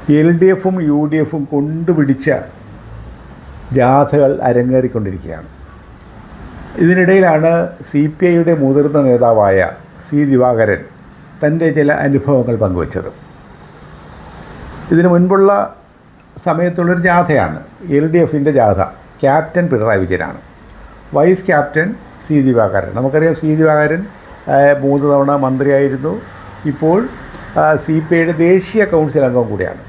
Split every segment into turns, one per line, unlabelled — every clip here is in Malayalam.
LDFും UDFും കൊണ്ടുപിടിച്ച ജാഥകൾ അരങ്ങേറിക്കൊണ്ടിരിക്കുകയാണ്. ഇതിനിടയിലാണ് CPIയുടെ മുതിർന്ന നേതാവായ C. ദിവാകരൻ തൻ്റെ ചില അനുഭവങ്ങൾ പങ്കുവച്ചത്. ഇതിനു മുൻപുള്ള സമയത്തുള്ളൊരു ജാഥയാണ് LDFിൻ്റെ ജാഥ. ക്യാപ്റ്റൻ പിണറായി വിജയനാണ്, വൈസ് ക്യാപ്റ്റൻ C. ദിവാകരൻ. നമുക്കറിയാം C. ദിവാകരൻ 3 തവണ മന്ത്രിയായിരുന്നു. ഇപ്പോൾ CPIയുടെ ദേശീയ കൗൺസിൽ അംഗം കൂടിയാണ്.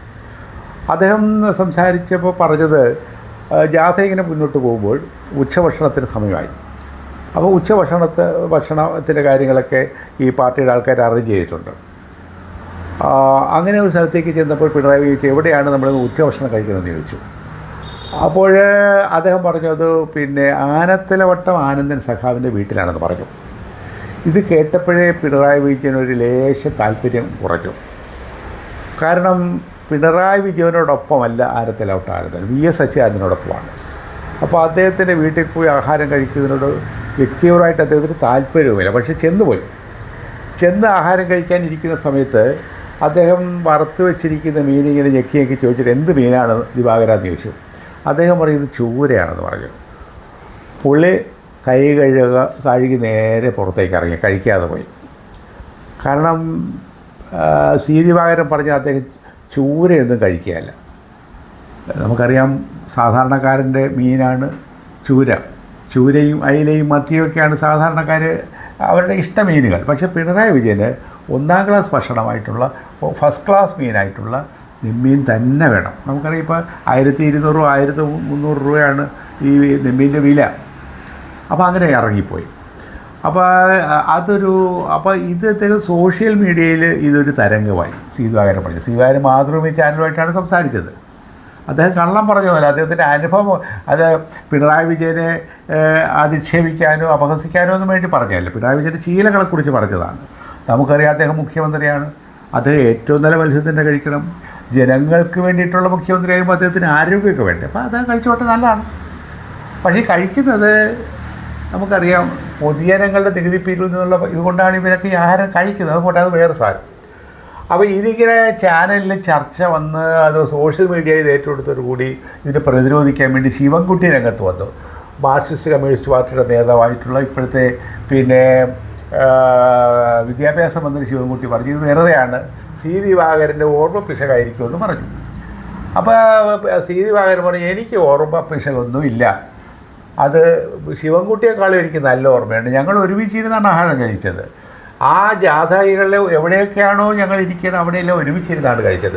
അദ്ദേഹം സംസാരിച്ചപ്പോൾ പറഞ്ഞത്, ജാഥ ഇങ്ങനെ മുന്നോട്ട് പോകുമ്പോൾ ഉച്ചഭക്ഷണത്തിന് സമയമായി. അപ്പോൾ ഭക്ഷണത്തിൻ്റെ കാര്യങ്ങളൊക്കെ ഈ പാർട്ടിയുടെ ആൾക്കാർ അറേഞ്ച് ചെയ്തിട്ടുണ്ട്. അങ്ങനെ ഒരു സ്ഥലത്തേക്ക് ചെന്നപ്പോൾ പിണറായി ചോദിച്ചു, എവിടെയാണ് നമ്മൾ ഉച്ചഭക്ഷണം കഴിക്കുന്നതെന്ന് ചോദിച്ചു. അപ്പോൾ അദ്ദേഹം പറഞ്ഞു, അത് ആനത്തലവട്ടം ആനന്ദൻ സഖാവിൻ്റെ വീട്ടിലാണെന്ന് പറഞ്ഞു. ഇത് കേട്ടപ്പോഴേ പിണറായി വിജയനൊരു ലേശ താല്പര്യം കുറഞ്ഞു. കാരണം പിണറായി വിജയനോടൊപ്പമല്ല ആനത്തലവട്ടം ആനന്ദൻ, VS അച്യുതാനന്ദനോടൊപ്പമാണ്. അപ്പോൾ അദ്ദേഹത്തിൻ്റെ വീട്ടിൽ പോയി ആഹാരം കഴിക്കുന്നതിനോട് വ്യക്തിപരമായിട്ട് അദ്ദേഹത്തിന് താല്പര്യവുമില്ല. പക്ഷേ ചെന്ന് ആഹാരം കഴിക്കാനിരിക്കുന്ന സമയത്ത് അദ്ദേഹം വറുത്ത് വെച്ചിരിക്കുന്ന മീനിങ്ങനെ ഞെക്കി ചോദിച്ചിട്ട്, എന്ത് മീനാണ് ദിവാകരാന്ന് ചോദിച്ചു. അദ്ദേഹം പറയുന്നത് ചൂരയാണെന്ന് പറഞ്ഞു. പുള്ളി കൈ കഴുകി നേരെ പുറത്തേക്ക് ഇറങ്ങി, കഴിക്കാതെ പോയി. കാരണം C. ദിവാകരൻ പറഞ്ഞ അദ്ദേഹം ചൂരയൊന്നും കഴിക്കുകയല്ല. നമുക്കറിയാം സാധാരണക്കാരൻ്റെ മീനാണ് ചൂരയും അയിലയും മത്തിയൊക്കെയാണ് സാധാരണക്കാർ അവരുടെ ഇഷ്ടമീനുകൾ. പക്ഷേ പിണറായി വിജയന് 1ാം ക്ലാസ് ഭക്ഷണമായിട്ടുള്ള ഫസ്റ്റ് ക്ലാസ് മീനായിട്ടുള്ള നെമ്മീൻ തന്നെ വേണം. നമുക്കറിയാം ഇപ്പോൾ 1200 1300 രൂപയാണ് ഈ നെമ്മീൻ്റെ വില. അപ്പോൾ അങ്ങനെ ഇറങ്ങിപ്പോയി. അപ്പോൾ ഇത് അദ്ദേഹം സോഷ്യൽ മീഡിയയിൽ ഇതൊരു തരംഗമായി. C. ദിവാകരൻ പറഞ്ഞു. C. ദിവാകരൻ മാതൃഭൂമി ചാനലുമായിട്ടാണ് സംസാരിച്ചത്. അദ്ദേഹം കള്ളം പറഞ്ഞതല്ല, അദ്ദേഹത്തിൻ്റെ അനുഭവം. അത് പിണറായി വിജയനെ അധിക്ഷേപിക്കാനോ അപഹസിക്കാനോ ഒന്നും വേണ്ടി പറഞ്ഞതല്ല, പിണറായി വിജയൻ്റെ ശീലങ്ങളെക്കുറിച്ച് പറഞ്ഞതാണ്. നമുക്കറിയാം അദ്ദേഹം മുഖ്യമന്ത്രിയാണ്, അദ്ദേഹം ഏറ്റവും നല്ല മത്സ്യത്തിൻ്റെ കഴിക്കണം. ജനങ്ങൾക്ക് വേണ്ടിയിട്ടുള്ള മുഖ്യമന്ത്രി ആകുമ്പോൾ അദ്ദേഹത്തിന് ആരോഗ്യമൊക്കെ വേണ്ടേ, അപ്പോൾ അദ്ദേഹം കഴിച്ചോട്ടെ, നല്ലതാണ്. പക്ഷേ കഴിക്കുന്നത് നമുക്കറിയാം പൊതുജനങ്ങളുടെ നികുതി പിരിവിൽ നിന്നുള്ള ഇതുകൊണ്ടാണ് ഇവരൊക്കെ ഈ ആഹാരം കഴിക്കുന്നത്. അതുകൊണ്ട് അത് വേറെ സാധനം. അപ്പോൾ ഇതിങ്ങനെ ചാനലിൽ ചർച്ച വന്ന് അത് സോഷ്യൽ മീഡിയയിൽ ഏറ്റെടുത്തോടുകൂടി ഇതിനെ പ്രതിരോധിക്കാൻ വേണ്ടി ശിവൻകുട്ടി രംഗത്ത് വന്നു. മാർക്സിസ്റ്റ് കമ്മ്യൂണിസ്റ്റ് പാർട്ടിയുടെ നേതാവായിട്ടുള്ള ഇപ്പോഴത്തെ വിദ്യാഭ്യാസ മന്ത്രി ശിവൻകുട്ടി പറഞ്ഞു, ഇത് വെറുതെയാണ്, C. ദിവാകരൻ്റെ ഓർമ്മ പിശകായിരിക്കുമെന്ന് പറഞ്ഞു. അപ്പോൾ C. ദിവാകരൻ പറഞ്ഞു, എനിക്ക് ഓർമ്മ പിശകൊന്നുമില്ല, അത് ശിവൻകുട്ടിയെക്കാളും എനിക്ക് നല്ല ഓർമ്മയുണ്ട്, ഞങ്ങൾ ഒരുമിച്ചിരുന്നാണ് ആഹാരം കഴിച്ചത്. ആ ജാഥകളിൽ എവിടെയൊക്കെയാണോ ഞങ്ങൾ ഇരിക്കുന്നത് അവിടെയെല്ലാം ഒരുമിച്ചിരുന്നാണ് കഴിച്ചത്.